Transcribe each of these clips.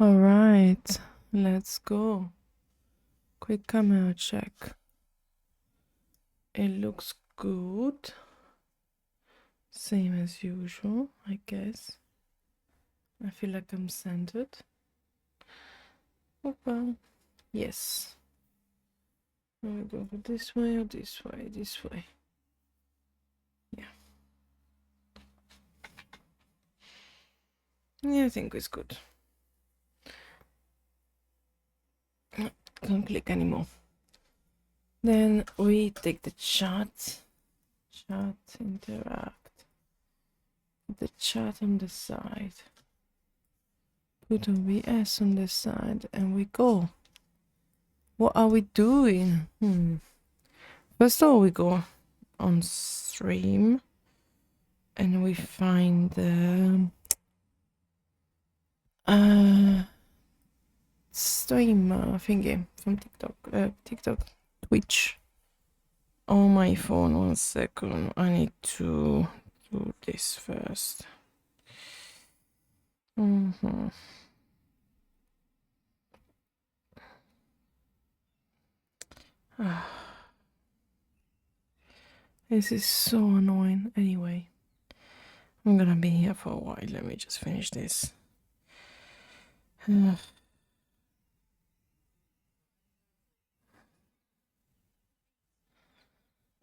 All right, let's go. Quick camera check. It looks good. Same as usual, I guess. I feel like I'm centered. Oh well, yes. We go this way or this way? This way. Yeah. Yeah, I think it's good. Can't click anymore. Then we take the chat. Chat, interact. The chat on the side. Put OBS on the side and we go. What are we doing? First of all, we go on stream and we find the stream thingy from TikTok, Twitch. On my phone, 1 second. I need to do this first. This is so annoying. Anyway, I'm gonna be here for a while. Let me just finish this.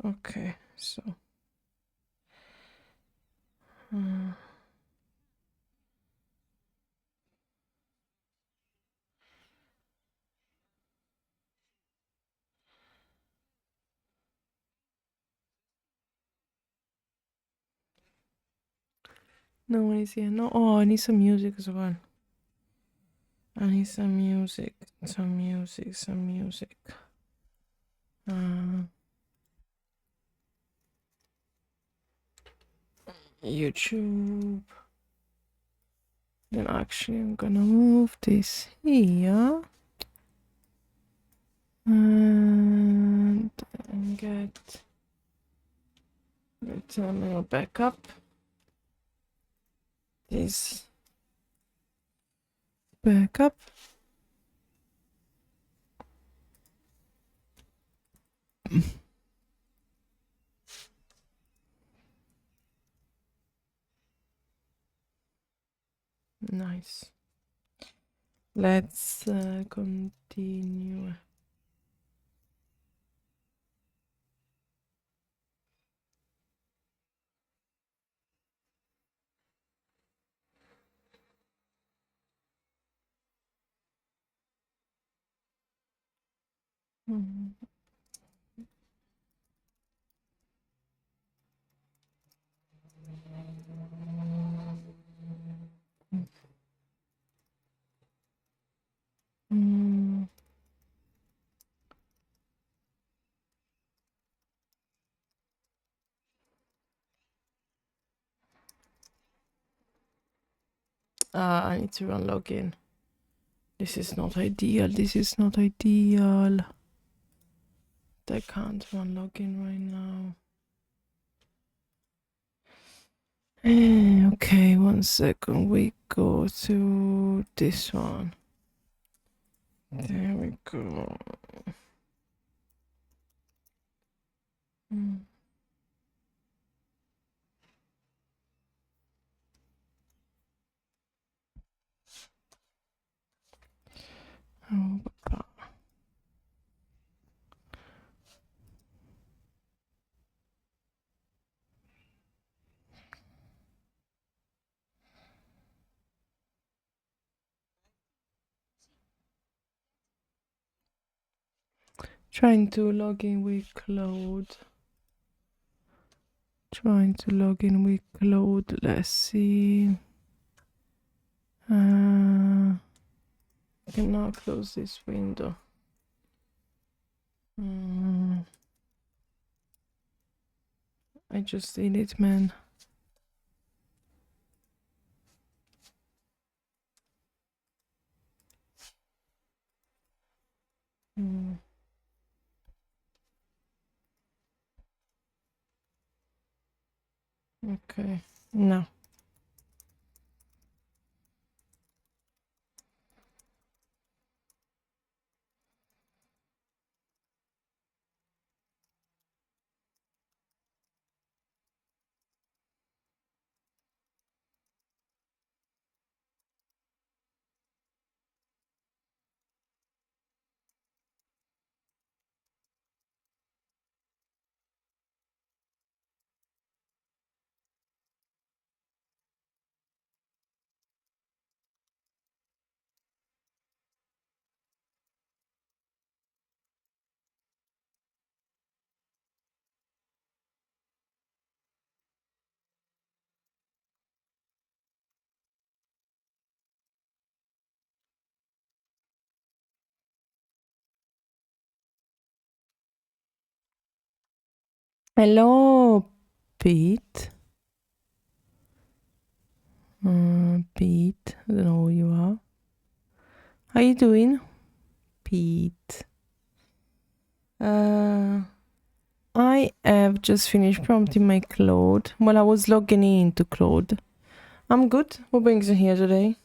Okay, so. No one is here. No. Oh, I need some music as well. I need some music. YouTube. Then actually, I'm gonna move this here. And get the terminal back up. This back up. Nice. Let's continue. I need to run login. This is not ideal. I can't run login right now. Okay, 1 second. We go to this one. There we go. Oh, trying to log in with Cloud. Let's see. I can now close this window. I just did it, man. Okay, no. Hello, Pete. Pete, I don't know who you are. How you doing, Pete? I have just finished prompting my Claude. Well, I was logging into Claude. I'm good. What brings you here today?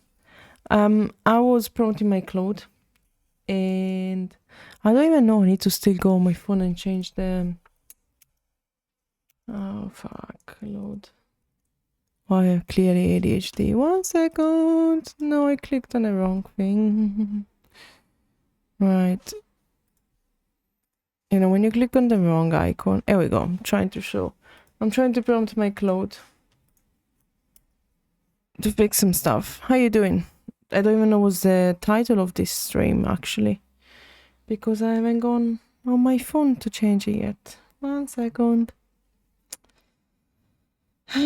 I was prompting my Claude, and I don't even know. I need to still go on my phone and change the. Oh fuck, Claude. Oh, I have clearly ADHD. 1 second. No, I clicked on the wrong thing. Right. You know, when you click on the wrong icon. There we go. I'm trying to prompt my Claude to fix some stuff. How you doing? I don't even know what's the title of this stream, actually. Because I haven't gone on my phone to change it yet. 1 second. How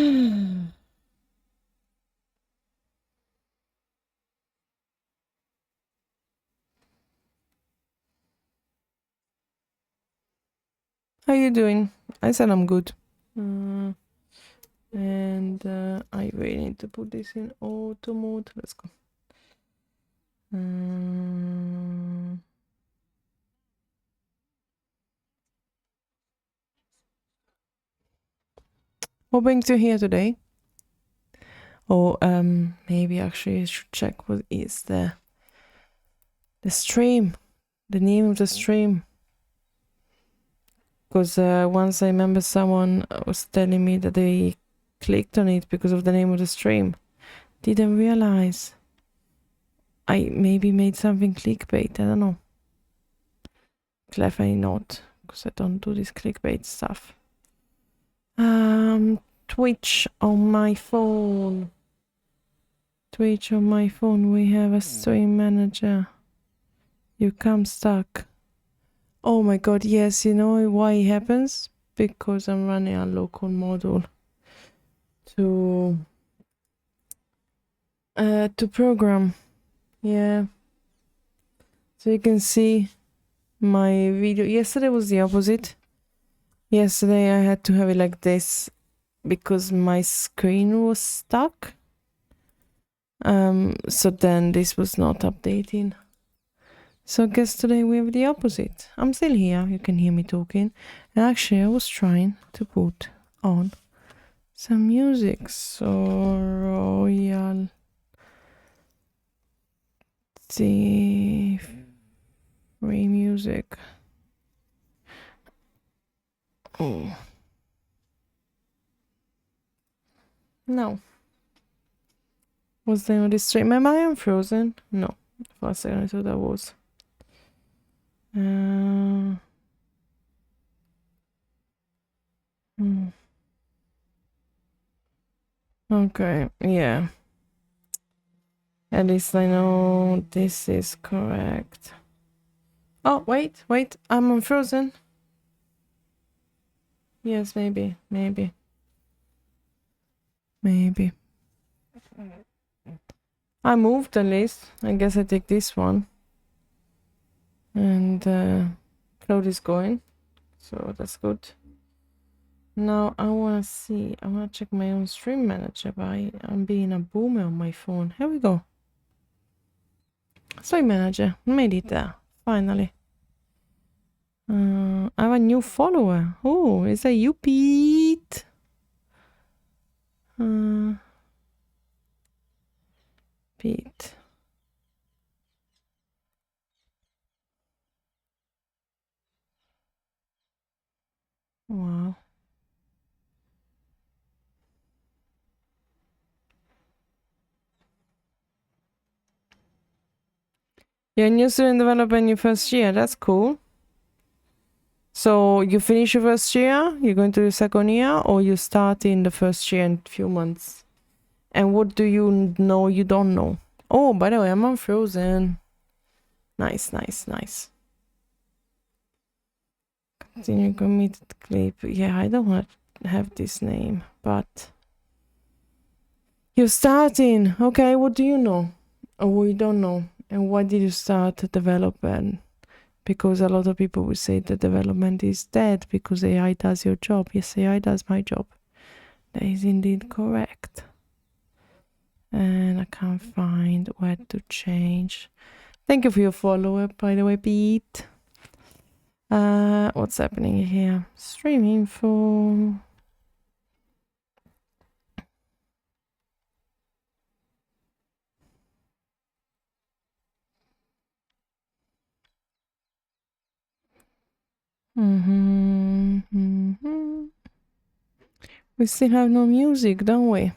you doing? I said I'm good. And I really need to put this in auto mode. Let's go. What brings you here today? Oh, maybe actually I should check what is the stream, the name of the stream. Because once I remember someone was telling me that they clicked on it because of the name of the stream. Didn't realize. I maybe made something clickbait, I don't know. Clearly not, because I don't do this clickbait stuff. Twitch on my phone. Twitch on my phone, we have a stream manager. You come stuck. Oh my god, yes, you know why it happens? Because I'm running a local module to program. Yeah. So you can see my video. Yesterday was the opposite. Yesterday I had to have it like this because my screen was stuck. So then this was not updating. So I guess today we have the opposite. I'm still here. You can hear me talking. And actually I was trying to put on some music. So royalty free music. Oh. No. Was there on this stream? Am I unfrozen? No. For a second I thought I was. Okay, yeah. At least I know this is correct. Oh, wait, I'm unfrozen. Yes, maybe. I moved at least. I guess I take this one. And Claude is going. So that's good. Now I wanna see. I wanna check my own stream manager, but I'm being a boomer on my phone. Here we go. Stream manager. Made it there. Finally. I have a new follower. Oh, is that you, Pete? Pete. Wow. You're a new student developer in your first year. That's cool. So you finish your first year, you're going to the second year, or you start in the first year in a few months? And what do you know you don't know? Oh, by the way, I'm unfrozen. Nice. Continue committed clip. Yeah, I don't want to have this name, but you're starting. Okay, what do you know? Or what you don't know? And why did you start developing? because a lot of people would say that development is dead because AI does your job. Yes, AI does my job. That is indeed correct. And I can't find where to change. Thank you for your follow-up, by the way, Pete. What's happening here? Stream info. We still have no music, don't we?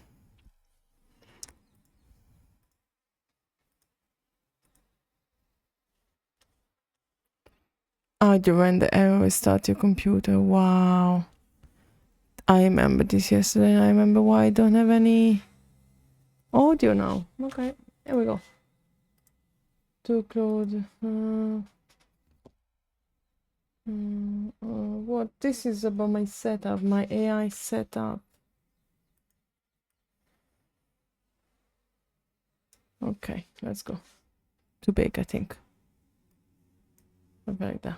Oh, you ran the error, restart your computer. Wow. I remember this yesterday. I remember why I don't have any audio now. Okay, here we go. To close. What? This is about my setup, my AI setup. Okay, let's go. Too big, I think. Something like that.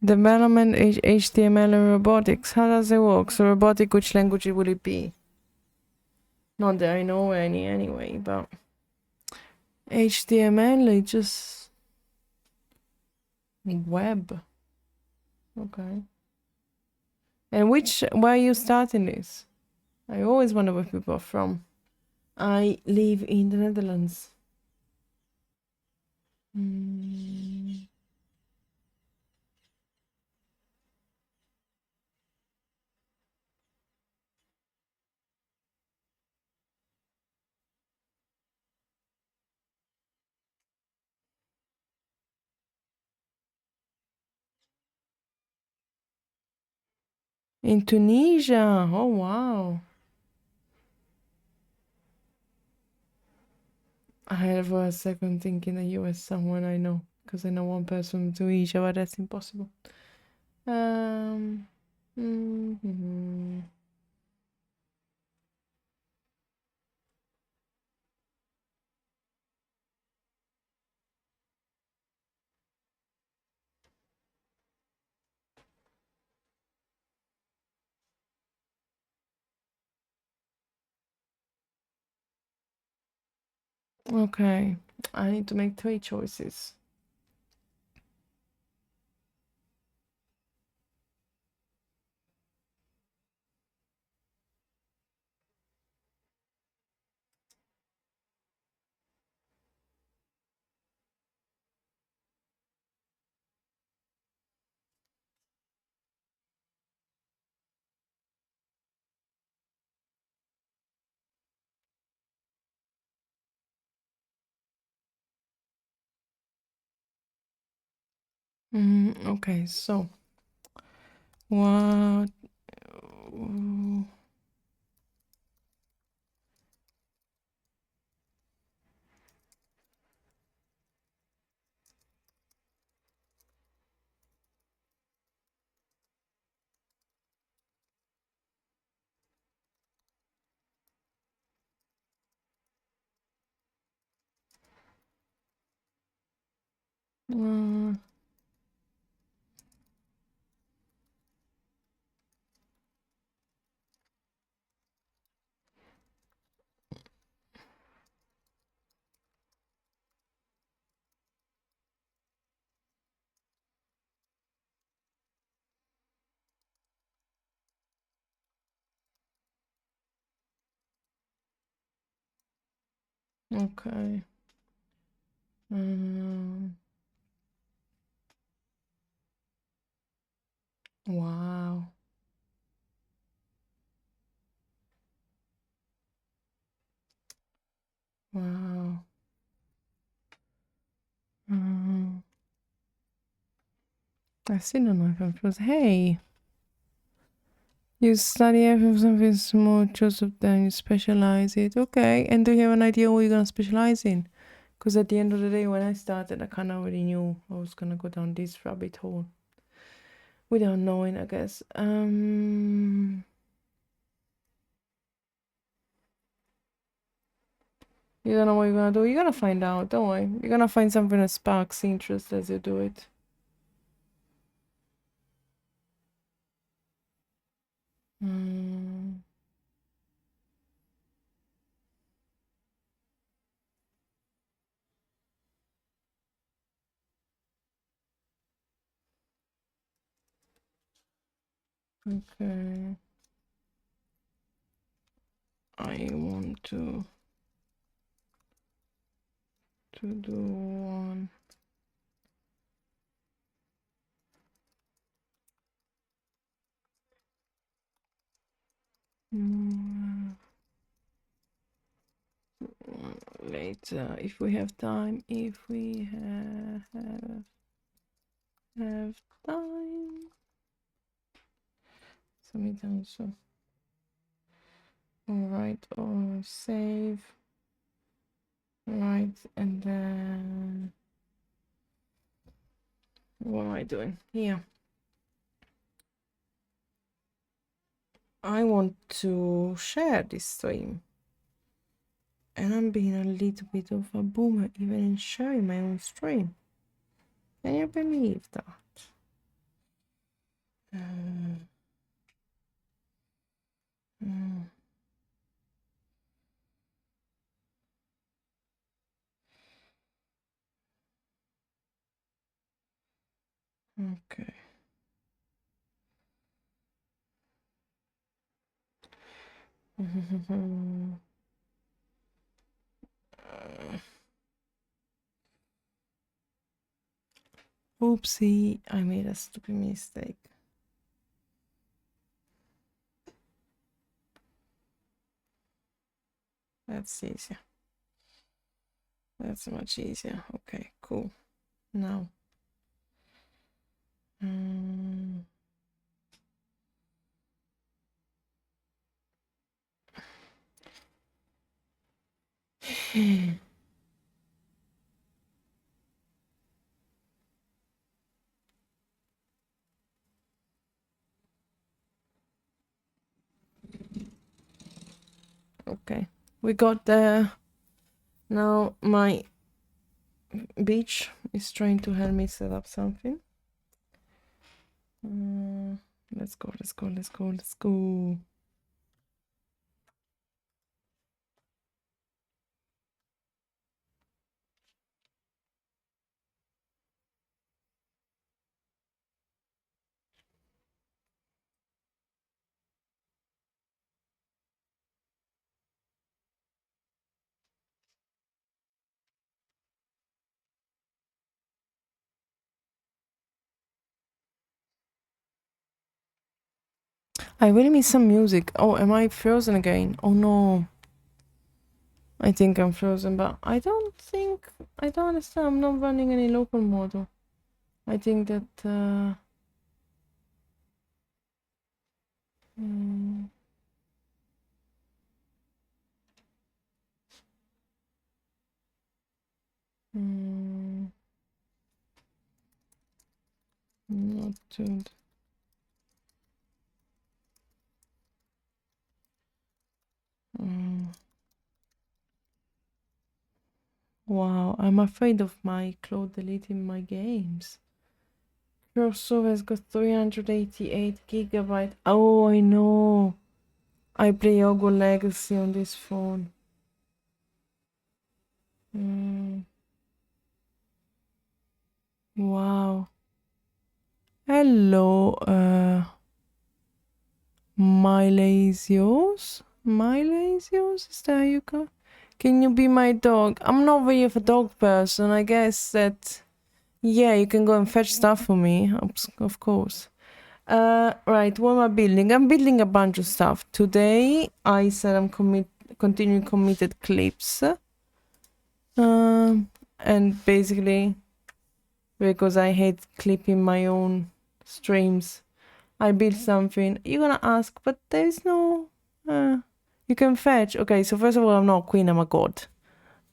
Development HTML and robotics. How does it work? So robotic, which language will it be? Not that I know any anyway, but HTML is just web. Okay. And where are you starting this? I always wonder where people are from. I live in the Netherlands. In Tunisia. Oh, wow. I had for a second thinking that you were someone I know, because I know one person in Tunisia, but that's impossible. Okay, I need to make 3 choices. Okay, so what? Okay. Wow. Wow. I still don't know if I'm supposed. Hey, you study everything something small, Joseph, then you specialize it. Okay, and do you have an idea what you're gonna specialize in? Because at the end of the day, when I started, I kind of already knew I was gonna go down this rabbit hole without knowing, I guess. You don't know what you're gonna do. You're gonna find out. Don't worry. You're gonna find something that sparks interest as you do it. Okay. I want to do one. Later, if we have time. If we have time. Submit also. Alright, or save. Right, and then what am I doing here? I want to share this stream. And I'm being a little bit of a boomer even in sharing my own stream. Can you believe that? Okay. Oopsie, I made a stupid mistake. That's easier. That's much easier. Okay, cool. Now. Okay, we got there. Now my beach is trying to help me set up something. Let's go, let's go, let's go, let's go. I really miss some music. Oh, am I frozen again? Oh no. I think I'm frozen, but I don't understand. I'm not running any local model. I think that, not tuned. Wow, I'm afraid of my cloud deleting my games. Crossover's got 388 gigabyte. Oh, I know. I play Hogwarts Legacy on this phone. Wow. Hello, Milesios? Milesios? Is that how you go? Can you be my dog? I'm not really of a dog person. I guess that, yeah, you can go and fetch stuff for me, of course. Right, what am I building? I'm building a bunch of stuff. Today, I said I'm continuing committed clips. And basically, because I hate clipping my own streams, I built something. You're gonna ask, but there's no... you can fetch. Okay, so first of all, I'm not a queen, I'm a god. I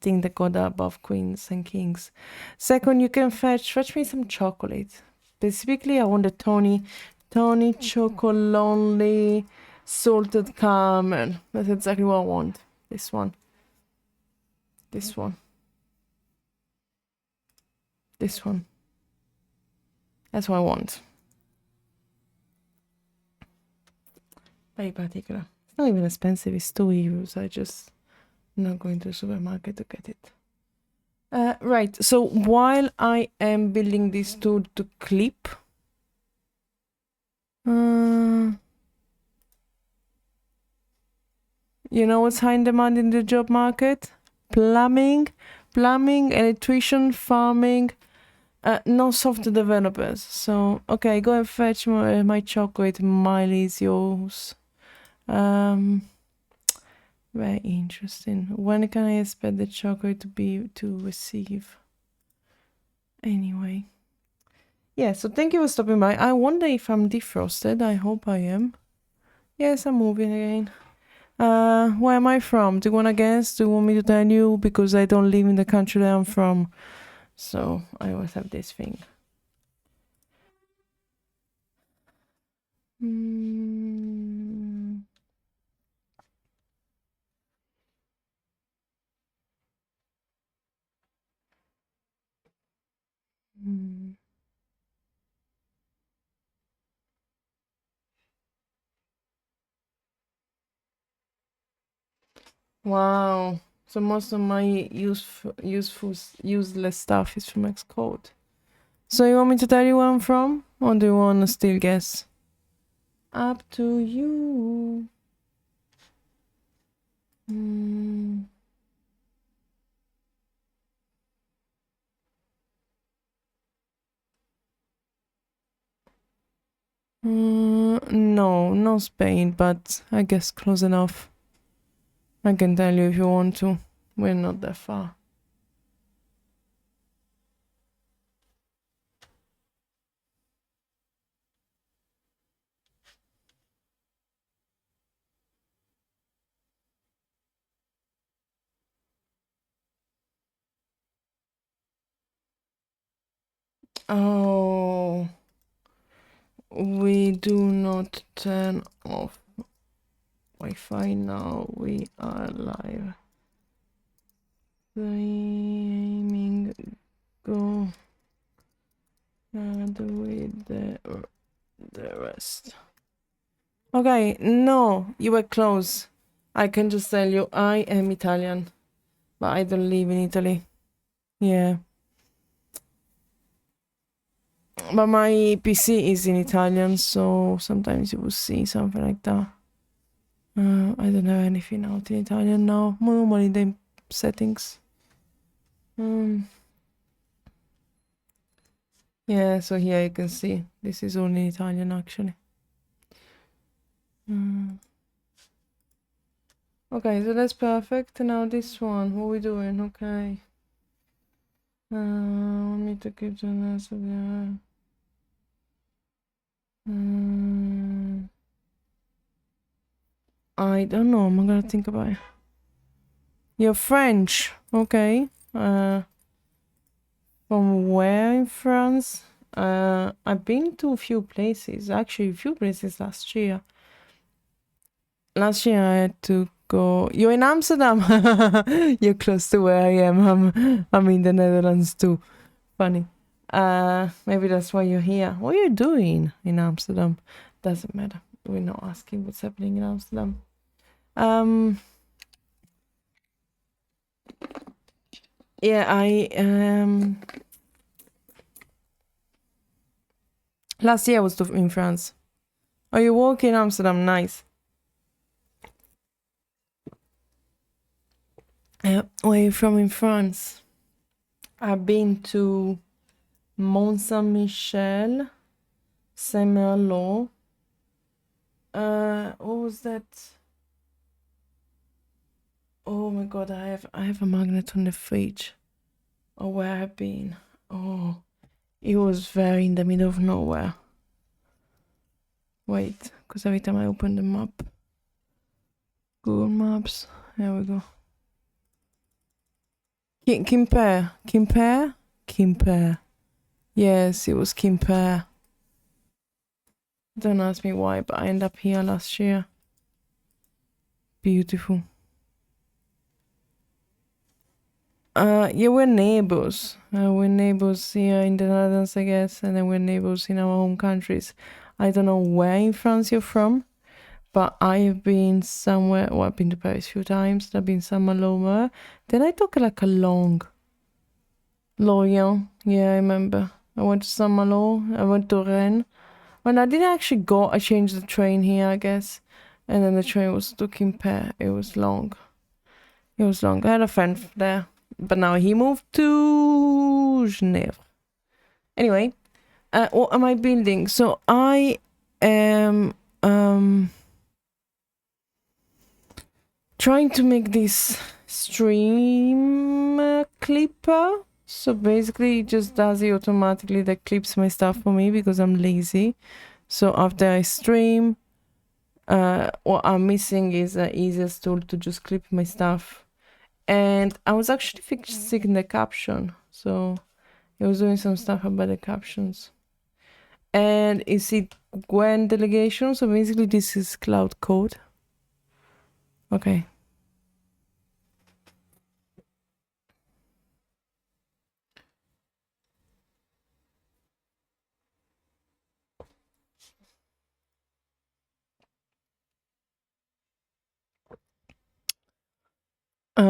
think the god are above queens and kings. Second, you can fetch me some chocolate. Specifically, I want the Tony Chocolonely salted caramel. That's exactly what I want. This one. This one. This one. That's what I want. Very particular. It's not even expensive, it's 2 euros. I just not going to the supermarket to get it. Right, so while I am building this tool to clip, you know what's high in demand in the job market? Plumbing, electrician, farming, no software developers. So, okay, go and fetch my chocolate. Mile is yours. Very interesting. When can I expect the chocolate to receive? Anyway. Yeah, so thank you for stopping by. I wonder if I'm defrosted. I hope I am. Yes, I'm moving again. Where am I from? Do you want to guess? Do you want me to tell you? Because I don't live in the country that I'm from. So I always have this thing. Wow. So most of my useless stuff is from Xcode. So you want me to tell you where I'm from? Or do you want to still guess? Up to you. No, not Spain, but I guess close enough. I can tell you if you want to. We're not that far. Oh, we do not turn off Wi-Fi now. We are live. Streaming. Go. Do with the rest. Okay, no, you were close. I can just tell you, I am Italian, but I don't live in Italy. Yeah. But my PC is in Italian, so sometimes you will see something like that. I don't have anything out in Italian now. Normally the settings. Yeah, so here you can see this is only Italian actually. Okay, so that's perfect. Now this one, what are we doing? Okay. We need to keep the rest of the... I don't know. I'm gonna think about it. You're French, okay. From where in France? I've been to a few places. Actually, a few places last year. Last year I had to go. You're in Amsterdam. You're close to where I am. I'm in the Netherlands too. Funny. Maybe that's why you're here. What are you doing in Amsterdam? Doesn't matter. We're not asking what's happening in Amsterdam. Yeah, last year I was in France. Oh, you work in Amsterdam? Nice. Where are you from in France? I've been to Mont Saint Michel, Saint Malo. What was that? Oh my god, I have a magnet on the fridge. Oh, where I've been. Oh, it was very in the middle of nowhere. Wait, because every time I open the map, Google Maps, there we go. Quimper. Yes, it was Quimper. Don't ask me why, but I ended up here last year. Beautiful. Yeah, we're neighbors. We're neighbors here in the Netherlands, I guess, and then we're neighbors in our home countries. I don't know where in France you're from, but I have been somewhere. Well, I've been to Paris a few times. I've been Saint-Malo. Then I took like a long Lorient. Yeah, I remember. I went to Saint-Malo. I went to Rennes. When I didn't actually go, I changed the train here, I guess, and then the train was to Quimper. It was long. I had a friend there, but now he moved to Genève. Anyway, what am I building? So I am trying to make this stream clipper. So basically, it just does it automatically. That clips my stuff for me because I'm lazy. So after I stream, what I'm missing is the easiest tool to just clip my stuff. And I was actually fixing the caption. So I was doing some stuff about the captions. And you see Gwen delegation. So basically this is cloud code. Okay.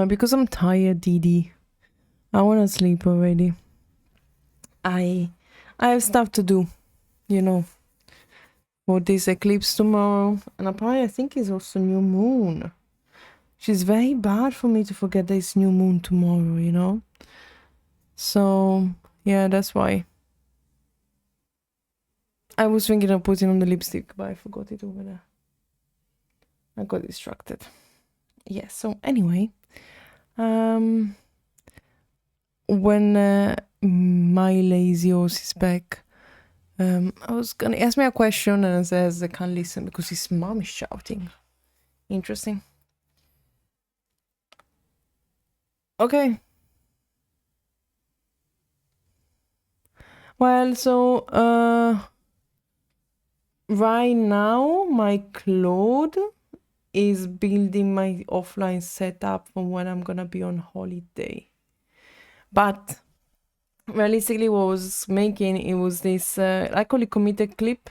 Because I'm tired, Didi. I want to sleep already. I have stuff to do, you know, for this eclipse tomorrow. And apparently I think it's also new moon. She's very bad for me to forget there's new moon tomorrow, you know? So, yeah, that's why. I was thinking of putting on the lipstick, but I forgot it over there. I got distracted. Yeah, so anyway, when my lazy horse is back, I was gonna ask me a question and it says I can't listen because his mom is shouting. Interesting. Okay. Well, so right now my Claude is building my offline setup for when I'm gonna be on holiday. But realistically, what I was making it was this I call it committed clip.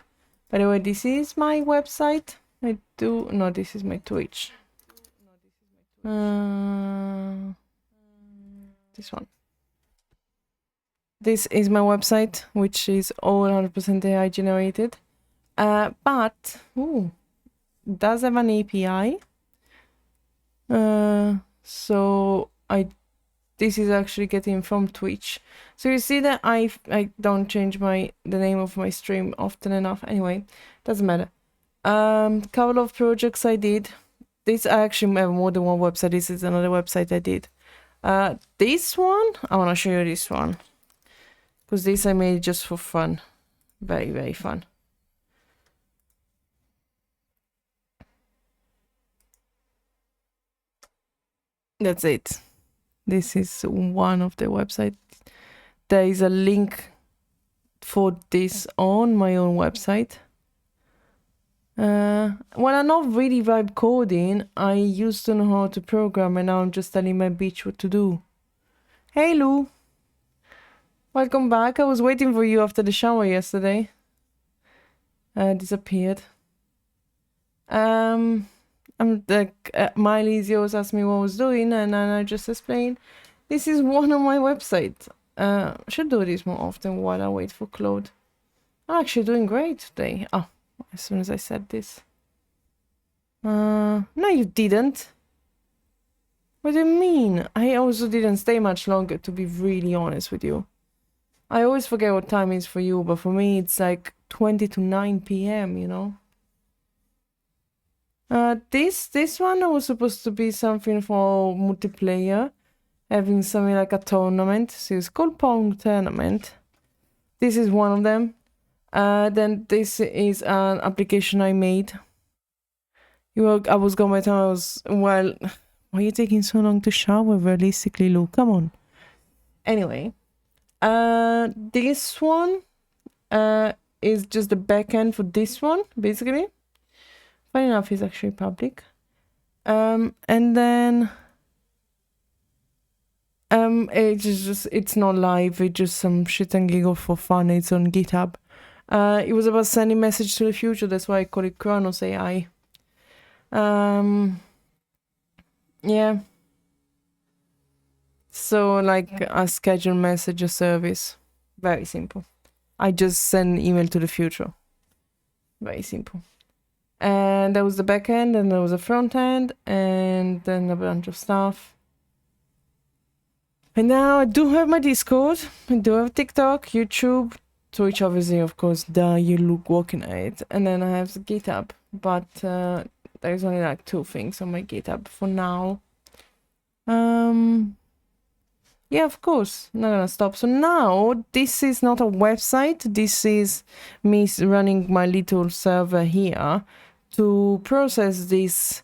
By the way, this is my website. This is my Twitch. This one. This is my website, which is all 100% AI generated. But it does have an API. So this is actually getting from Twitch. So you see that I don't change the name of my stream often enough. Anyway, doesn't matter. Couple of projects I did. This I actually have more than one website. This is another website I did. This one, I want to show you this one. Because this I made just for fun. Very, very fun. That's it. This is one of the websites. There is a link for this on my own website. When I'm not really vibe coding, I used to know how to program and now I'm just telling my bitch what to do. Hey Lou! Welcome back. I was waiting for you after the shower yesterday. Disappeared. Miley always asked me what I was doing and then I just explained. This is one of my websites. Should do this more often while I wait for Claude. I'm actually doing great today. Oh, as soon as I said this. No, you didn't. What do you mean? I also didn't stay much longer, to be really honest with you. I always forget what time it is for you, but for me it's like 20 to 9 p.m., you know? This one was supposed to be something for multiplayer, having something like a tournament. So it's called Pong Tournament. This is one of them. Then this is an application I made. I was going by the time I was, well, why are you taking so long to shower realistically, Luke? Come on. Anyway, this one is just the backend for this one, basically. Funny enough, it's actually public. And then it's not live, it's just some shit and giggle for fun. It's on GitHub. It was about sending message to the future, that's why I call it Kronos AI. Yeah. So like a scheduled message service. Very simple. I just send email to the future. Very simple. And there was the back end, and there was a front end, and then a bunch of stuff. And now I do have my Discord, I do have TikTok, YouTube, Twitch, obviously, of course, you look working at it. And then I have the GitHub, but there's only like 2 things on my GitHub for now. Yeah, of course, not gonna stop. So now this is not a website, this is me running my little server here to process these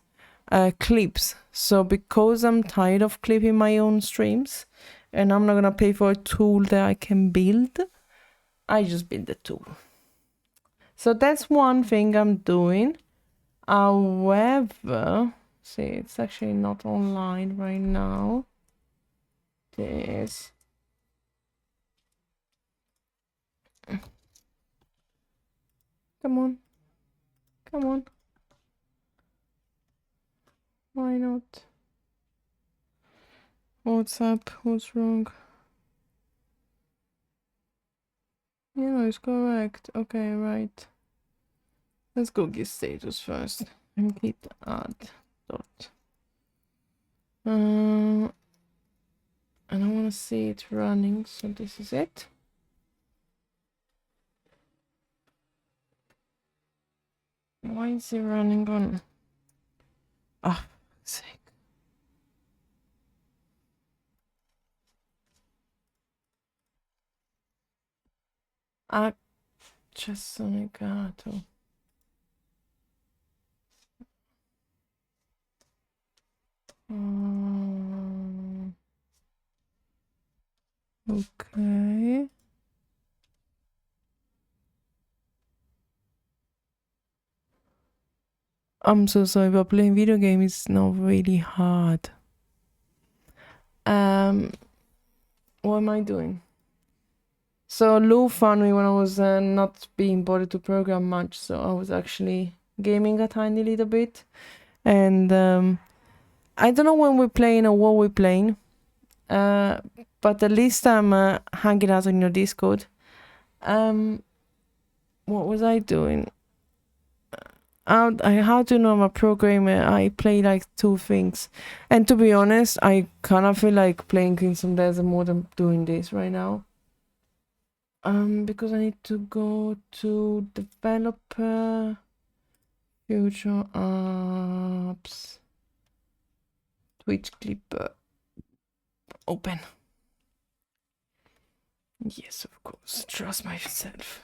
clips. So because I'm tired of clipping my own streams and I'm not gonna pay for a tool that I can build, I just build the tool. So that's one thing I'm doing. However, see, it's actually not online right now. This. Come on. Come on. Why not? What's up? What's wrong? Yeah, it's correct. Okay, right. Let's go get status first. And git add dot. And I want to see it running, so this is it. Why is it running on? Ah, sake. Accesso negato. Okay. I'm so sorry, but playing video games is not really hard. What am I doing? So Lou found me when I was not being bothered to program much, so I was actually gaming a tiny little bit. And I don't know when we're playing or what we're playing, but at least I'm hanging out on your Discord. What was I doing? How do you know I'm a programmer? I play like 2 things, and to be honest, I kind of feel like playing Crimson Desert more than doing this right now. Because I need to go to developer, future apps, Twitch Clipper, open. Yes, of course, trust myself.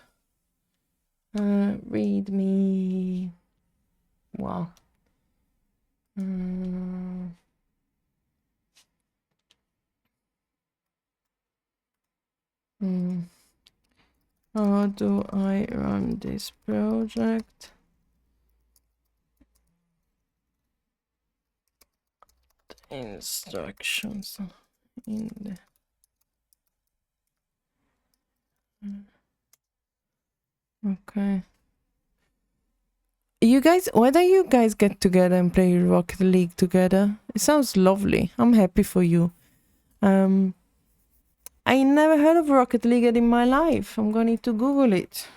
Read me. Wow. How do I run this project? Instructions in the... Okay. You guys, why don't you guys get together and play Rocket League together? It sounds lovely. I'm happy for you. I never heard of Rocket League in my life. I'm going to need to Google it.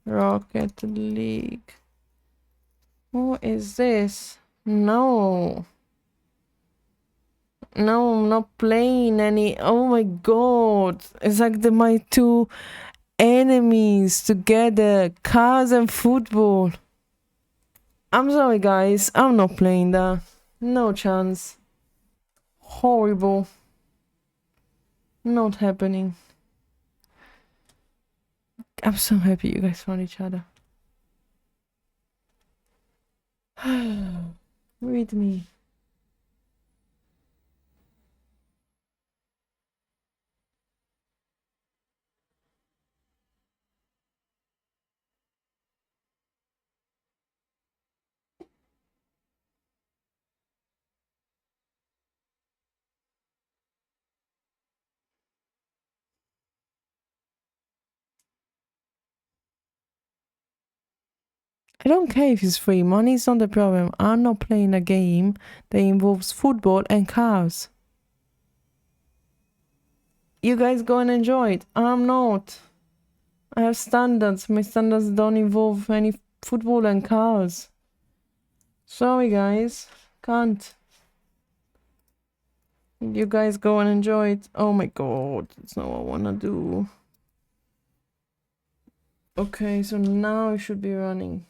Rocket League. What is this? No. No, I'm not playing any. Oh my god. It's like my two enemies together. Cars and football. I'm sorry, guys. I'm not playing that. No chance. Horrible. Not happening. I'm so happy you guys found each other. Read me. I don't care if it's free. Money's not the problem. I'm not playing a game that involves football and cars. You guys go and enjoy it. I'm not. I have standards. My standards don't involve any football and cars. Sorry, guys. Can't. You guys go and enjoy it. Oh my god. That's not what I wanna do. Okay, so now I should be running.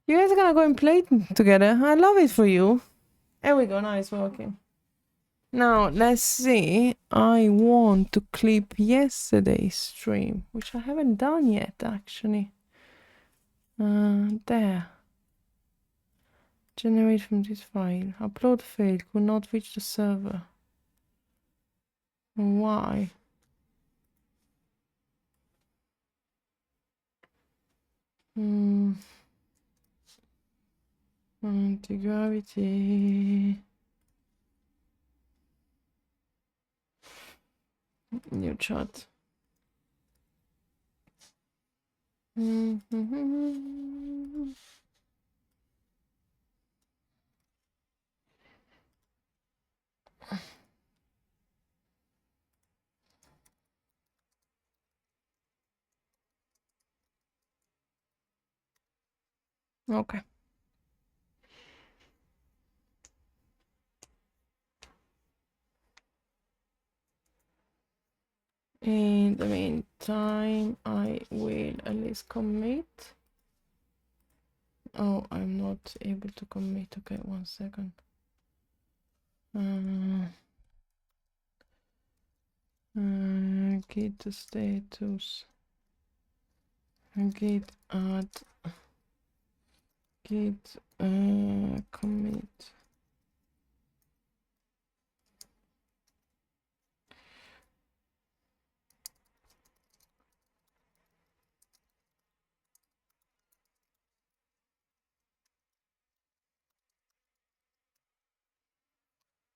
You guys are gonna go and play together. I love it for you. There we go. Now it's working. Now, let's see. I want to clip yesterday's stream, which I haven't done yet, actually. There. Generate from this file. Upload failed. Could not reach the server. Why? Anti-gravity. New chat. Okay. In the meantime, I will at least commit. Oh, I'm not able to commit. Okay, 1 second. Git status. Git add. Git commit.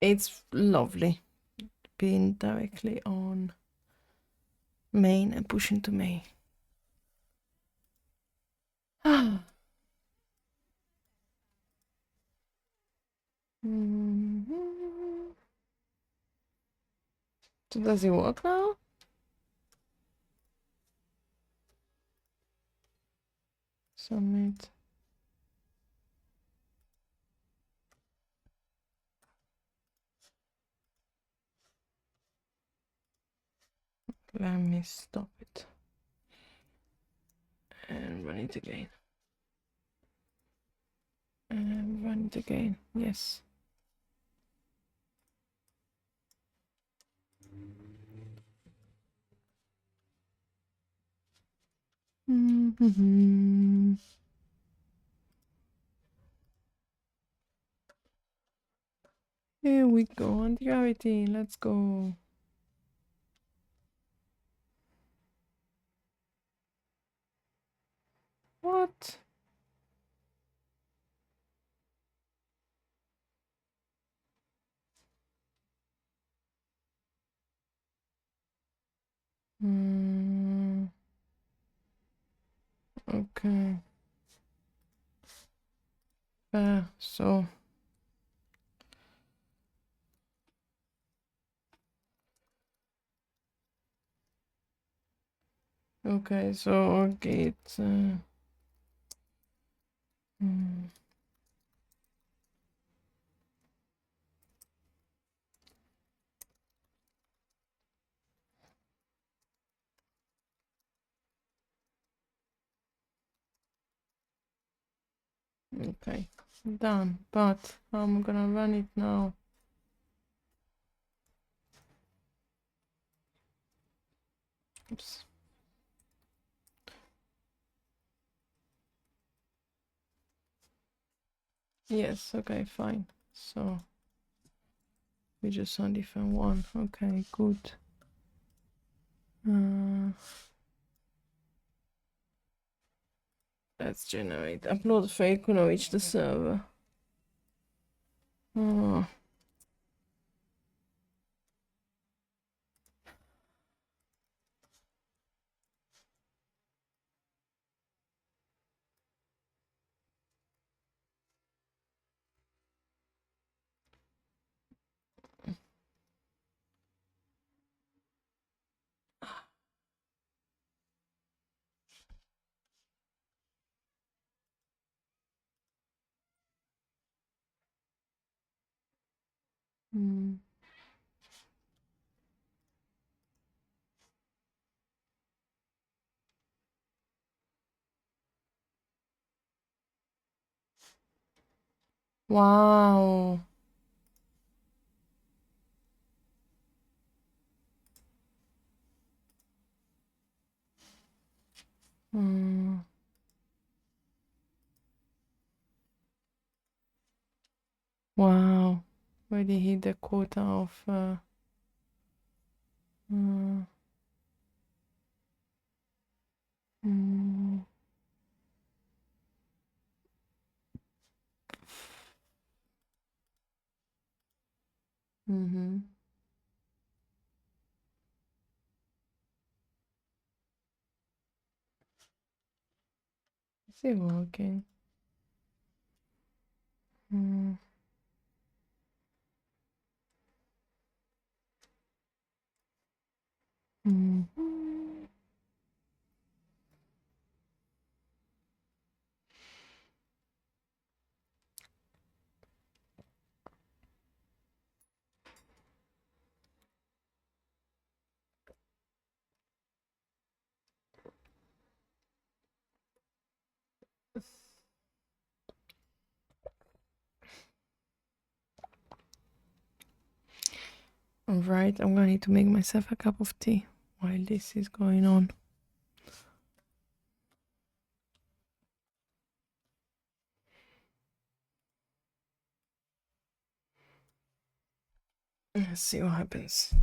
It's lovely being directly on main and pushing to main. So does it work now? Submit. Let me stop it. And run it again. And run it again. Yes. Here we go. Anti-gravity. Let's go. What? Okay. So. Okay, so git Okay, done. But I'm gonna run it now. Oops. Yes, okay, fine. So we just on different one. Okay, good. Let's generate upload fake to reach the server. Oh. Mm. Wow. Mm. Wow. Already hit the quota of mm, mm, mm-hmm. Is it working? Mm. Mm. Alright, I'm gonna need to make myself a cup of tea while this is going on. Let's see what happens.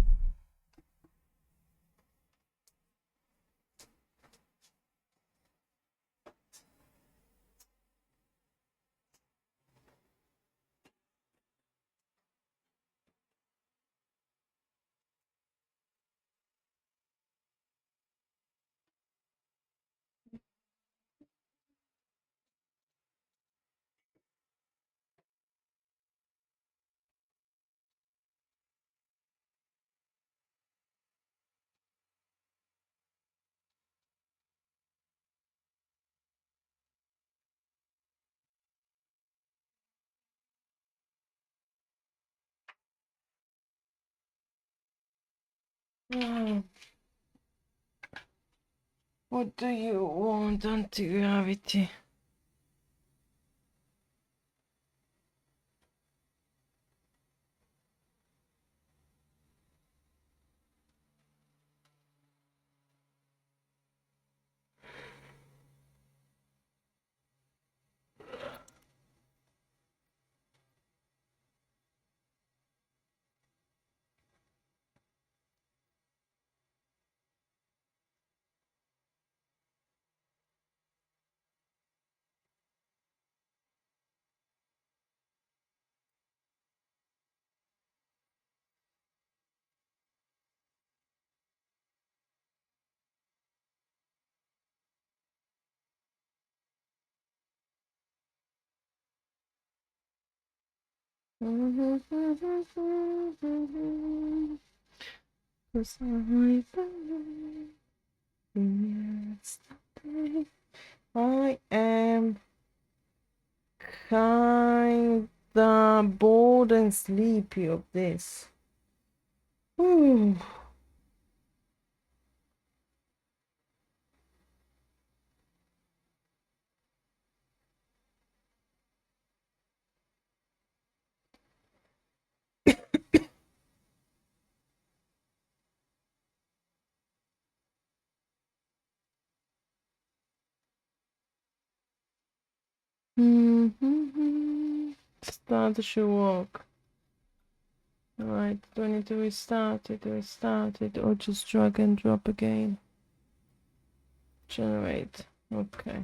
Mm. What do you want, anti-gravity? I am kinda bored and sleepy of this. Ooh. Start should work. Alright, do I need to restart it, or just drag and drop again? Generate. Okay.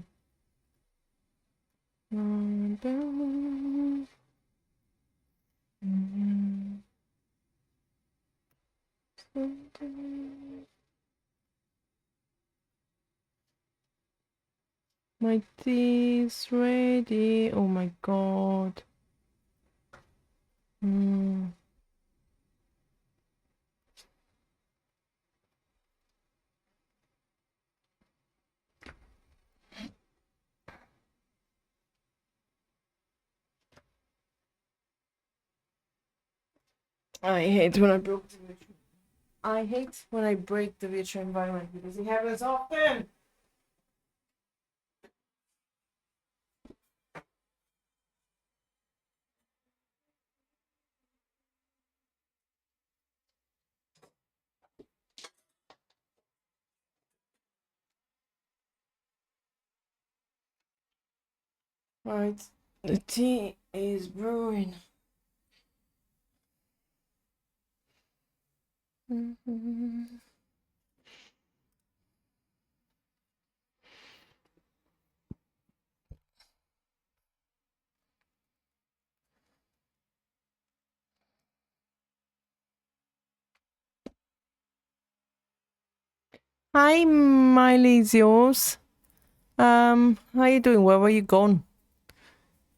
My tea's ready. Oh my god. I hate when I broke the virtual. I hate when I break the virtual environment because it happens often. Right, the tea is brewing. Hi, Miley's yours. How you doing? Where were you gone?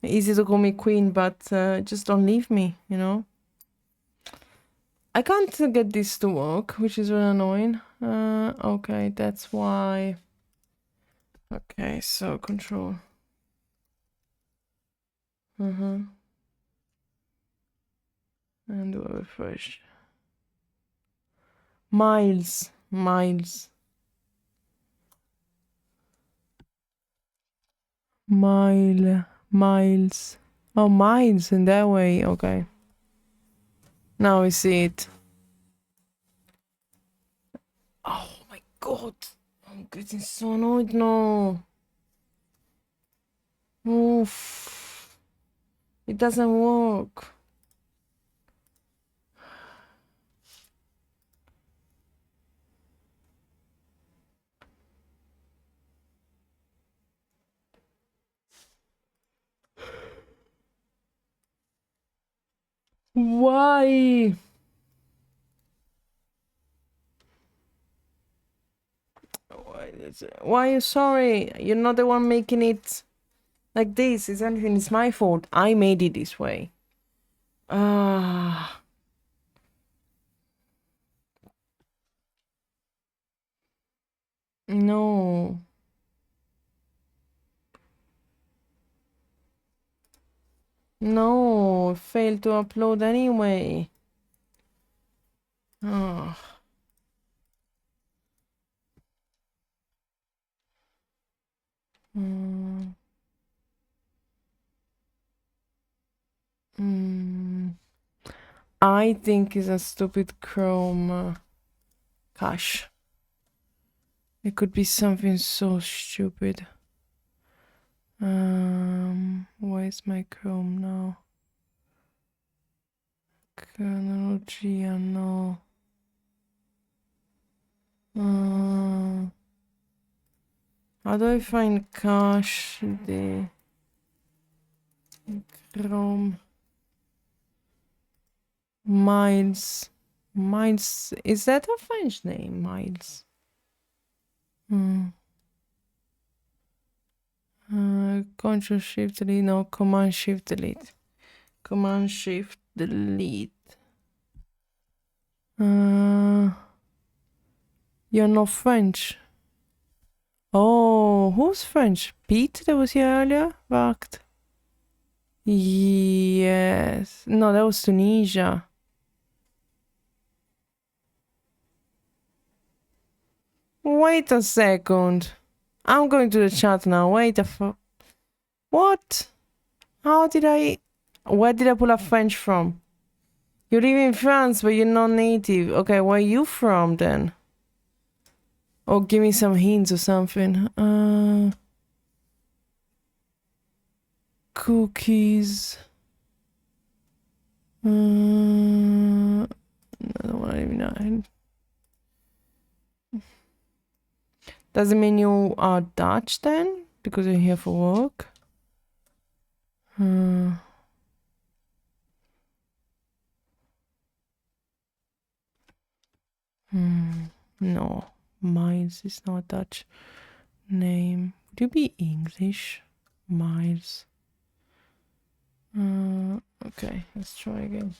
Easy to call me queen, but just don't leave me, you know? I can't get this to work, which is really annoying. Okay, that's why. Okay, so control. And do a refresh. Miles. Miles. Oh, miles in that way. Okay. Now we see it. Oh my god. I'm getting so annoyed now. Oof. It doesn't work. Why? Why are you sorry? You're not the one making it like this. It's anything. It's my fault. I made it this way. Ah. No. No. Failed to upload anyway. Oh. I think it's a stupid Chrome cache. It could be something so stupid. Where's my Chrome now? Chronologia, no. How do I find cache the Chrome? Miles. Miles. Is that a French name? Miles. Control Shift Delete. No, Command Shift Delete. Command Shift Delete. You're not French. Oh, who's French? Pete that was here earlier? Wacht. Yes. No, that was Tunisia. Wait a second. I'm going to the chat now. Wait a What? How did I... Where did I pull up French from? You live in France, but you're not native. Okay, where are you from then? Oh, give me some hints or something. cookies. No, I don't even know. Does it mean you are Dutch then? Because you're here for work? No, Miles is not Dutch name. Would you be English? Miles. Okay, let's try again.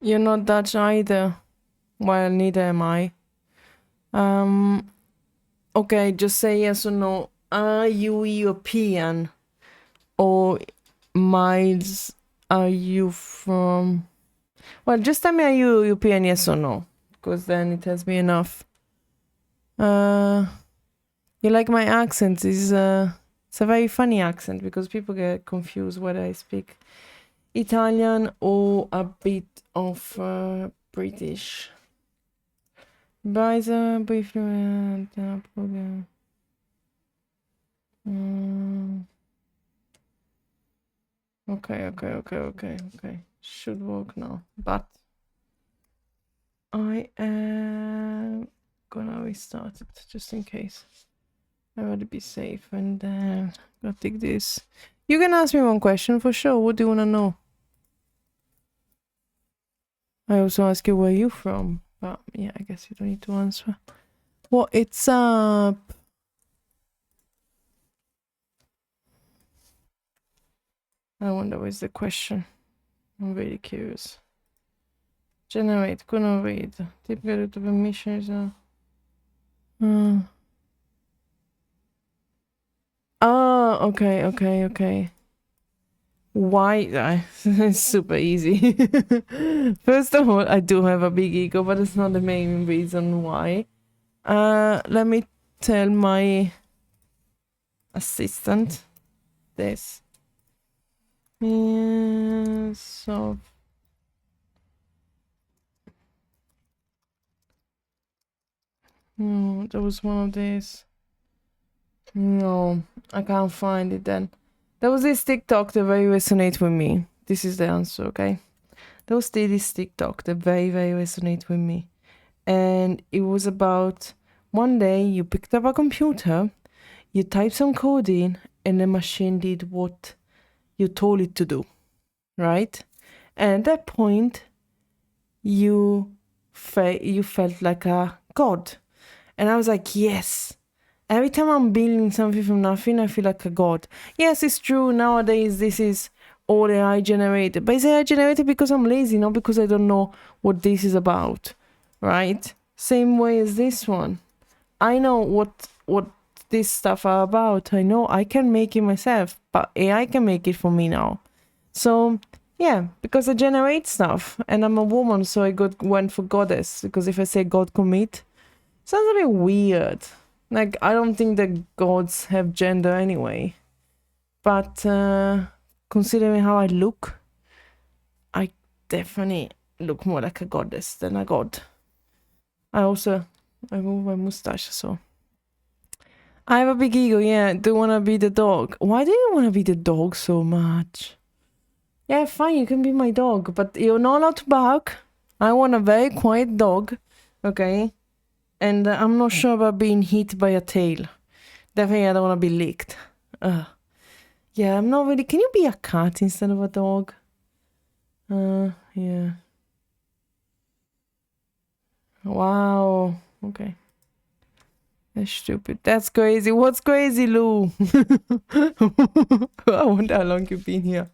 You're not Dutch either. Well, neither am I. Okay, just say yes or no. Are you European? Or Miles, are you from... Well, just tell me, are you European, yes or no? Because then it tells me enough. You like my accent? It's a very funny accent because people get confused whether I speak Italian or a bit of British. Brighter, briefly, okay. Should work now, but I am gonna restart it just in case. I want to be safe and I'll take this. You can ask me one question for sure. What do you wanna know? I also ask you where you from, but yeah, I guess you don't need to answer. What it's up? I wonder what's the question. I'm really curious. Generate, gonna read. Typical to permission is Oh, okay. Why? It's super easy. First of all, I do have a big ego, but it's not the main reason why. Let me tell my assistant this. So no, there was one of these. No, I can't find it then. There was this TikTok that very resonate with me. This is the answer, okay? There was this TikTok that very resonate with me. And it was about one day you picked up a computer, you typed some code in, and the machine did what you told it to do, right? And at that point, you felt like a god. And I was like, yes. Every time I'm building something from nothing, I feel like a god. Yes, it's true. Nowadays, this is all AI generated. But it's AI generated because I'm lazy, not because I don't know what this is about, right? Same way as this one. I know what this stuff are about. I know I can make it myself, but AI can make it for me now. So yeah, because I generate stuff, and I'm a woman, so I went for goddess. Because if I say god commit, sounds a bit weird. Like, I don't think that gods have gender anyway. But considering how I look, I definitely look more like a goddess than a god. I move my mustache, so. I have a big ego, yeah. Do you want to be the dog? Why do you want to be the dog so much? Yeah, fine, you can be my dog, but you're not allowed to bark. I want a very quiet dog, okay? And I'm not sure about being hit by a tail. Definitely I don't want to be licked. Yeah, I'm not really... Can you be a cat instead of a dog? Yeah. Wow. Okay. That's stupid. That's crazy. What's crazy, Lou? I wonder how long you've been here.